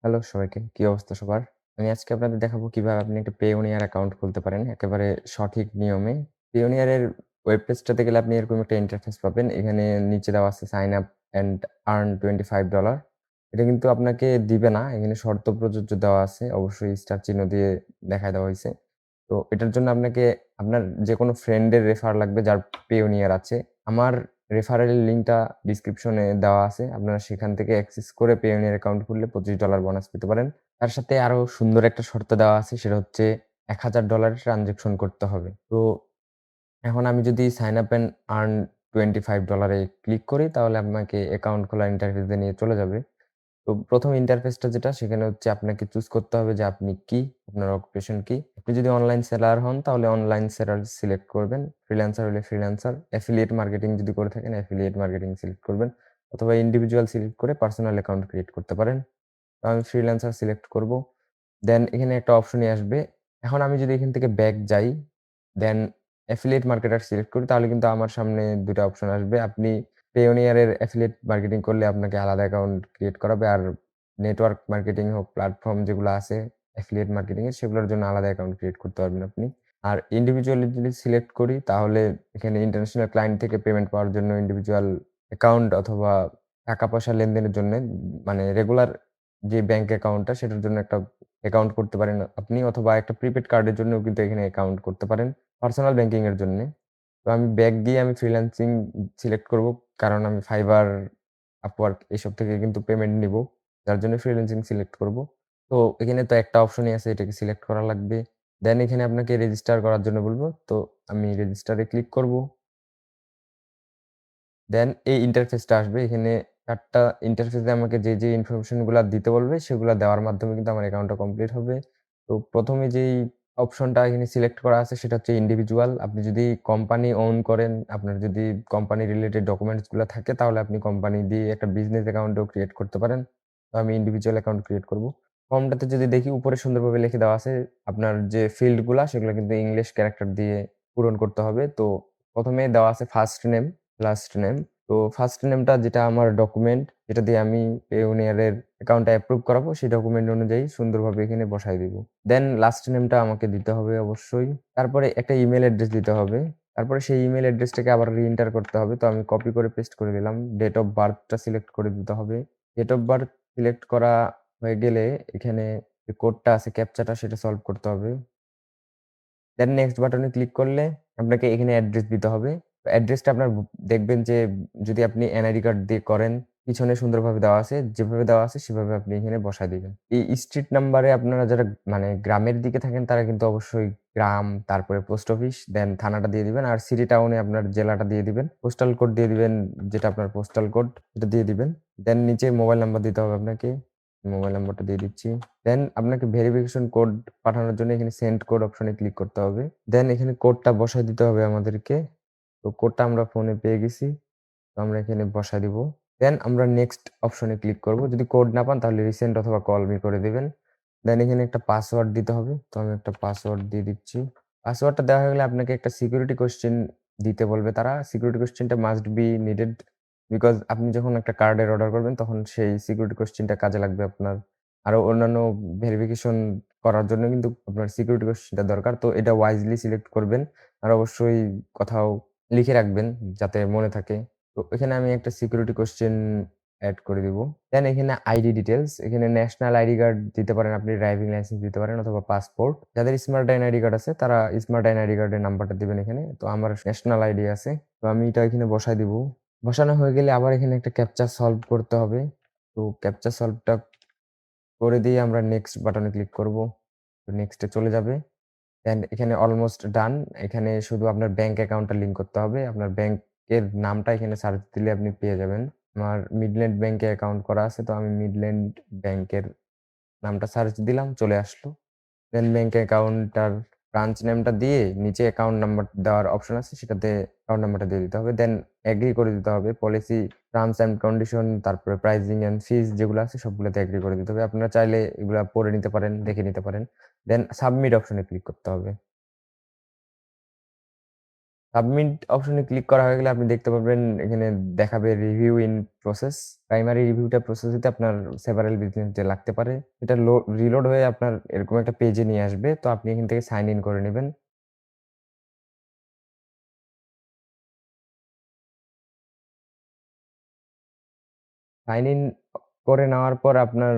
Hello সবাইকে। কি অবস্থা সবার? আমি আজকে আপনাদের দেখাবো কিভাবে আপনি একটা Payoneer অ্যাকাউন্ট খুলতে পারেন একেবারে সঠিক নিয়মে। Payoneer এর ওয়েব পেজটাতে গেলে আপনি এরকম একটা ইন্টারফেস পাবেন। এখানে নিচে দেওয়া আছে সাইন আপ অ্যান্ড আর্ন $25। এটা কিন্তু আপনাকে দিবে না। এখানে শর্ত প্রযোজ্য দেওয়া আছে। অবশ্যই স্টার চিহ্ন দিয়ে দেখায় দেওয়া হইছে। তো এটার জন্য আপনাকে আপনার যেকোনো ফ্রেন্ডের রেফার লাগবে যার Payoneer আছে। আমার রেফারেল লিঙ্কটা ডেসক্রিপশনে দেওয়া আছে। আপনারা সেখান থেকে অ্যাক্সেস করে Payoneer অ্যাকাউন্ট খুললে $25 বোনাস পেতে পারেন। তার সাথে আরো সুন্দর একটা শর্ত দেওয়া আছে সেটা হচ্ছে $১,০০০ ট্রান্সেকশন করতে হবে। তো এখন আমি যদি সাইন আপ অ্যান্ড আর্ন $25 এ ক্লিক করি তাহলে আমাকে অ্যাকাউন্ট খোলার ইন্টারফেসে নিয়ে চলে যাবে। তো ১ম ইন্টারফেসটা যেটা সেখানে হচ্ছে আপনাকে চুজ করতে হবে যে আপনি কি? আপনার অকুপেশন কি? আপনি যদি অনলাইন সেলার হন তাহলে অনলাইন সেলার সিলেক্ট করবেন। ফ্রিল্যান্সার হলে ফ্রিল্যান্সার, অ্যাফিলিয়েট মার্কেটিং যদি করে থাকেন অ্যাফিলিয়েট মার্কেটিং সিলেক্ট করবেন। অথবা ইন্ডিভিজুয়াল সিলেক্ট করে পার্সোনাল অ্যাকাউন্ট ক্রিয়েট করতে পারেন। তো আমি ফ্রিল্যান্সার সিলেক্ট করব। দেন এখানে একটা অপশনই আসবে। এখন আমি যদি এখান থেকে ব্যাক যাই, দেন অ্যাফিলিয়েট মার্কেটার সিলেক্ট করি তাহলে কিন্তু আমার সামনে ২ টা অপশন আসবে। আপনি Payoneer এর অ্যাফিলিয়েট মার্কেটিং করলে আপনাকে আলাদা অ্যাকাউন্ট ক্রিয়েট করাবে। আর নেটওয়ার্ক মার্কেটিং হোক, প্ল্যাটফর্ম যেগুলো আছে অ্যাফিলিয়েট মার্কেটিং এর সেগুলোর জন্য আলাদা অ্যাকাউন্ট ক্রিয়েট করতে পারবেন আপনি। আর ইন্ডিভিজুয়ালি যদি সিলেক্ট করি তাহলে এখানে ইন্টারন্যাশনাল ক্লায়েন্ট থেকে পেমেন্ট পাওয়ার জন্য ইন্ডিভিজুয়াল অ্যাকাউন্ট অথবা টাকা-পয়সা লেনদেনের জন্যে মানে রেগুলার যে ব্যাংক অ্যাকাউন্টটা সেটার জন্য একটা অ্যাকাউন্ট করতে পারেন আপনি অথবা একটা প্রিপেড কার্ডের জন্যও কিন্তু এখানে অ্যাকাউন্ট করতে পারেন পার্সোনাল ব্যাংকিং এর জন্যে। তো আমি ব্যাক গিয়ে আমি ফ্রিল্যান্সিং সিলেক্ট করব। কারণ আমি Fiverr, Upwork এসব থেকে কিন্তু পেমেন্ট নিবো। যার জন্য ফ্রিল্যান্সিং সিলেক্ট করব। তো এখানে তো একটা অপশনই আছে এটাকে সিলেক্ট করা লাগবে। দেন এখানে আপনাকে রেজিস্টার করার জন্য বলব। তো আমি রেজিস্টারে ক্লিক করব। দেন এই ইন্টারফেসটা আসবে। এখানে ৪ টা ইন্টারফেসে আমাকে যে ইনফরমেশন গুলা দিতে বলবে সেগুলা দেওয়ার মাধ্যমে কিন্তু আমার অ্যাকাউন্টটা কমপ্লিট হবে। তো ১ম এ যেই অপশনটা এখানে সিলেক্ট করা আছে সেটা হচ্ছে ইন্ডিভিজুয়াল। আপনি যদি কোম্পানি ওন করেন, আপনার যদি কোম্পানি রিলেটেড ডকুমেন্টস গুলা থাকে তাহলে আপনি কোম্পানি দিয়ে একটা বিজনেস অ্যাকাউন্টও ক্রিয়েট করতে পারেন। তো আমি ইন্ডিভিজুয়াল অ্যাকাউন্ট ক্রিয়েট করব। ফর্মটাতে যদি দেখি উপরে সুন্দরভাবে লিখে দেওয়া আছে আপনার যে ফিল্ড গুলা সেগুলা কিন্তু ইংলিশ ক্যারেক্টার দিয়ে পূরণ করতে হবে। তো ১ম এ দেওয়া আছে ফার্স্ট নেম, লাস্ট নেম। তো ফার্স্ট নেমটা যেটা আমার ডকুমেন্ট, যেটা দিয়ে আমি Payoneer এর অ্যাকাউন্টটা অ্যাপ্রুভ করাবো, সেই ডকুমেন্ট অনুযায়ী সুন্দরভাবে এখানে বসায় দিব। দেন লাস্ট নেমটা আমাকে দিতে হবে অবশ্যই। তারপরে একটা ইমেইল অ্যাড্রেস দিতে হবে। তারপরে সেই ইমেইল অ্যাড্রেসটাকে আবার রি-এন্টার করতে হবে। তো আমি কপি করে পেস্ট করে দিলাম। ডেট অফ বার্থটা সিলেক্ট করে দিতে হবে। ডেট অফ বার্থ সিলেক্ট করা হয়ে গেলে এখানে যে কোডটা আছে ক্যাপচাটা সেটা সলভ করতে হবে। দেন নেক্সট বাটনে ক্লিক করলে আপনাকে এখানে অ্যাড্রেস দিতে হবে। তো অ্যাড্রেসটা আপনার দেখবেন যে যদি আপনি এনআইডি কার্ড দিয়ে করেন, পিছনে সুন্দরভাবে দেওয়া আছে। যেভাবে দেওয়া আছে সেভাবে আপনি এখানে বসায় দিবেন। এই স্ট্রিট নাম্বারে আপনারা যারা মানে গ্রামের দিকে থাকেন তারা কিন্তু অবশ্যই গ্রাম, তারপরে পোস্ট অফিস, দেন থানাটা দিয়ে দিবেন। আর সিটি টাউনে আপনার জেলাটা দিয়ে দিবেন। পোস্টাল কোড দিয়ে দিবেন, যেটা আপনার পোস্টাল কোড সেটা দিয়ে দিবেন। দেন নিচে মোবাইল নাম্বার দিতে হবে আপনাকে। মোবাইল নাম্বারটা দিয়ে দিচ্ছি। দেন আপনাকে ভেরিফিকেশন কোড পাঠানোর জন্য এখানে সেন্ড কোড অপশনে ক্লিক করতে হবে। দেন এখানে কোডটা বসায় দিতে হবে আমাদেরকে। তো কোডটা আমরা ফোনে পেয়ে গেছি। তো আমরা এখানে বসায় দিব। দেন আমরা নেক্সট অপশনে ক্লিক করব। যদি কোড না পান তাহলে রিসেন্ড অথবা কল মি করে দিবেন। দেন এখানে একটা পাসওয়ার্ড দিতে হবে। তো আমি একটা পাসওয়ার্ড দিয়ে দিচ্ছি। পাসওয়ার্ডটা দেওয়া হয়ে গেলে আপনাকে একটা সিকিউরিটি কোয়েশ্চেন দিতে বলবে তারা। সিকিউরিটি কোয়েশ্চেনটা মাস্ট বি নিডেড বিকজ আপনি যখন একটা কার্ডের অর্ডার করবেন তখন সেই সিকিউরিটি কোয়েশ্চেনটা কাজে লাগবে আপনার। আরো অন্যান্য ভেরিফিকেশন করার জন্য কিন্তু আপনার সিকিউরিটি কোয়েশ্চেনটা দরকার। তো এটা ওয়াইজলি সিলেক্ট করবেন। আর অবশ্যই কোথাও লিখে রাখবেন যাতে মনে থাকে। তো এখানে আমি একটা সিকিউরিটি কোয়েশ্চেন এড করে দিব। দেন এখানে আইডি ডিটেইলস, এখানে ন্যাশনাল আইডি কার্ড দিতে পারেন, আপনি ড্রাইভিং লাইসেন্স দিতে পারেন অথবা পাসপোর্ট। যাদের স্মার্ট আইডি কার্ড আছে তারা স্মার্ট আইডি কার্ডের নাম্বারটা দিবেন এখানে। তো আমার ন্যাশনাল আইডি আছে। তো আমি এটা এখানে বসায় দিব। বসানো হয়ে গেলে আবার এখানে একটা ক্যাপচা সলভ করতে হবে। তো ক্যাপচা সলভটা করে দিয়ে আমরা নেক্সট বাটনে ক্লিক করব। তো নেক্সট এ চলে যাবে। দেন এখানে অলমোস্ট ডান। এখানে শুধু আপনার ব্যাংক অ্যাকাউন্টটা লিংক করতে হবে। আপনার ব্যাংকের নামটা এখানে সার্চ দিলে আপনি পেয়ে যাবেন। আমার মিডল্যান্ড ব্যাংকে অ্যাকাউন্ট করা আছে। তো আমি মিডল্যান্ড ব্যাংকের নামটা সার্চ দিলাম, চলে আসলো। দেন ব্যাংক অ্যাকাউন্টটার ব্রাঞ্চ নেমটা দিয়ে নিচে অ্যাকাউন্ট নাম্বার দেওয়ার অপশন আছে সেটাতে অ্যাকাউন্ট নাম্বারটা দিয়ে দিতে হবে। দেন এগ্রি করে দিতে হবে। পলিসি, টার্মস অ্যান্ড কন্ডিশন, তারপরে প্রাইসিং অ্যান্ড ফিস যেগুলো আছে সবগুলাতে এগ্রি করে দিতে হবে। আপনারা চাইলে এগুলা পড়ে নিতে পারেন, দেখে নিতে পারেন। দেন সাবমিট অপশনে ক্লিক করতে হবে। সাবমিট অপশনে ক্লিক করা হয়ে গেলে আপনি দেখতে পাবেন এখানে দেখাবে রিভিউ ইন প্রসেস। প্রাইমারি রিভিউটা প্রসেস হতে আপনার সেভারাল বিজনেস ডে লাগতে পারে। এটা রিলোড হয়ে আপনার এরকম একটা পেজে নিয়ে আসবে। তো আপনি এখান থেকে সাইন ইন করে নিবেন। সাইন ইন করে নেওয়ার পর আপনার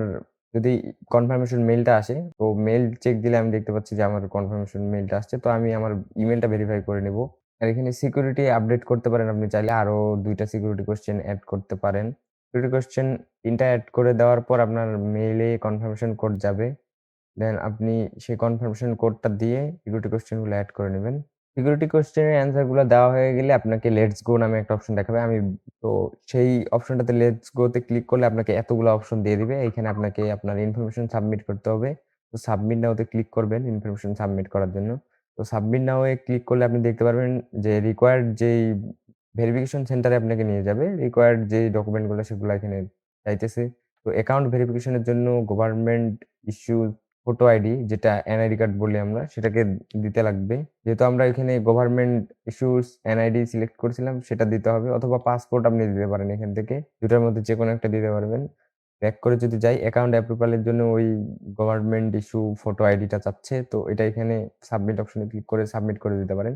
যদি কনফার্মেশন মেইলটা আসে, তো মেইল চেক দিলে আমি দেখতে পাচ্ছি যে আমার কনফার্মেশন মেইলটা আসছে। তো আমি আমার ইমেইলটা ভেরিফাই করে নিব। আর এখানে সিকিউরিটি আপডেট করতে পারেন আপনি চাইলে আরো ২ টা সিকিউরিটি কোয়েশ্চেন এড করতে পারেন। সিকিউরিটি কোয়েশ্চেন ৩ টা এড করে দেওয়ার পর আপনার মেইলে কনফার্মেশন কোড যাবে। দেন আপনি সেই কনফার্মেশন কোডটা দিয়ে সিকিউরিটি কোয়েশ্চেন গুলো এড করে নিবেন। সিকিউরিটি কোয়েশ্চেন এর অ্যান্সার গুলা দেওয়া হয়ে গেলে আপনাকে লেটস গো নামে একটা অপশন দেখাবে। তো সেই অপশনটাতে লেটস গো তে ক্লিক করলে আপনাকে এতগুলা অপশন দিয়ে দিবে। এখানে আপনাকে আপনার ইনফরমেশন সাবমিট করতে হবে। তো সাবমিট নাও তে ক্লিক করবেন ইনফরমেশন সাবমিট করার জন্য। তো সাবমিট নাও এ ক্লিক করলে আপনি দেখতে পারবেন যে রিকোয়ার্ড যেই ভেরিফিকেশন সেন্টারে আপনাকে নিয়ে যাবে। রিকোয়ার্ড যেই ডকুমেন্ট গুলো সেগুলো এখানে চাইতেছে। তো অ্যাকাউন্ট ভেরিফিকেশন এর জন্য গভর্নমেন্ট ইস্যু ফটো আইডি যেটা এনআইডি কার্ড বলি আমরা সেটাকে দিতে লাগবে। যেহেতু আমরা এখানে গভর্নমেন্ট ইস্যুস এনআইডি সিলেক্ট করেছিলাম সেটা দিতে হবে অথবা পাসপোর্ট আপনি দিতে পারেন এখান থেকে। ২ টার মধ্যে যেকোনো একটা দিতে পারবেন। ব্যাক করে যদি যাই অ্যাকাউন্ট অ্যাপ্রুভাল এর জন্য ওই গভর্নমেন্ট ইস্যু ফটো আইডিটা চাচ্ছে। তো এটা এখানে সাবমিট অপশনে ক্লিক করে সাবমিট করে দিতে পারেন।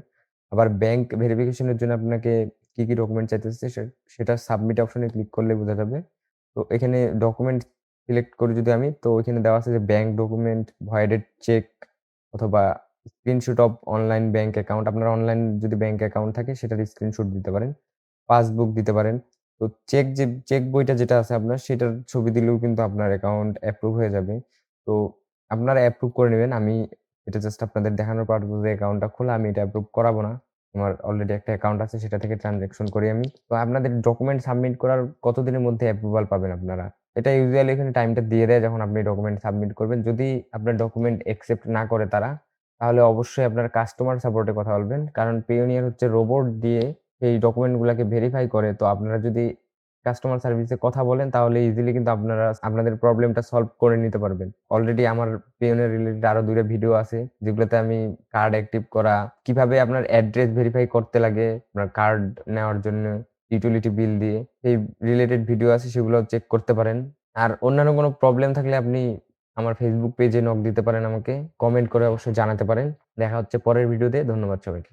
আবার ব্যাংক ভেরিফিকেশন এর জন্য আপনাকে কি ডকুমেন্ট চাইতেছে সেটা সাবমিট অপশনে ক্লিক করলে বোঝা যাবে। তো এখানে ডকুমেন্ট সিলেক্ট করি যদি আমি, তো ওইখানে দেওয়া আছে যে ব্যাংক ডকুমেন্ট, ভয়েডেড চেক অথবা screenshot of online bank account. আপনার অনলাইন যদি ব্যাংক অ্যাকাউন্ট থাকে সেটার স্ক্রিনশট দিতে পারেন। পাসবুক দিতে পারেন। তো চেক বইটা যেটা আছে আপনার সেটার ছবি দিলেও কিন্তু আপনার অ্যাকাউন্ট অ্যাপ্রুভ হয়ে যাবে। তো আপনারা অ্যাপ্রুভ করে নিবেন। আমি এটা জাস্ট আপনাদের দেখানোর পারপোজে অ্যাকাউন্টটা খোলা। আমি এটা অ্যাপ্রুভ করাবো না। আমার অলরেডি একটা অ্যাকাউন্ট আছে সেটা থেকে ট্রান্সেকশন করি আমি। তো আপনাদের ডকুমেন্ট সাবমিট করার কতদিনের মধ্যে অ্যাপ্রুভাল পাবেন আপনারা? এটা ইউজুয়ালি এখানে টাইমটা দিয়ে দেয় যখন আপনি ডকুমেন্ট সাবমিট করবেন। যদি আপনার ডকুমেন্ট অ্যাকসেপ্ট না করে তারা, তাহলে অবশ্যই আপনার কাস্টমার সাপোর্টে কথা বলবেন। কারণ Payoneer হচ্ছে রোবট দিয়ে এই ডকুমেন্ট গুলাকে ভেরিফাই করে। তো আপনারা যদি কাস্টমার সার্ভিসে কথা বলেন তাহলে ইজিলি কিন্তু আপনারা আপনাদের প্রবলেমটা সলভ করে নিতে পারবেন। অলরেডি আমার Payoneer রিলেটেড আরো ২ টা ভিডিও আছে যেগুলোতে আমি কার্ড অ্যাক্টিভ করা, কিভাবে আপনার অ্যাড্রেস ভেরিফাই করতে লাগে আপনার কার্ড নেওয়ার জন্য ইউটিলিটি বিল দিয়ে, সেই রিলেটেড ভিডিও আছে সেগুলোও চেক করতে পারেন। আর অন্যান্য কোনো প্রবলেম থাকলে আপনি আমার Facebook পেজে নক দিতে পারেন আমাকে। কমেন্ট করে অবশ্যই জানাতে পারেন। দেখা হচ্ছে পরের ভিডিওতে। ধন্যবাদ সবাইকে।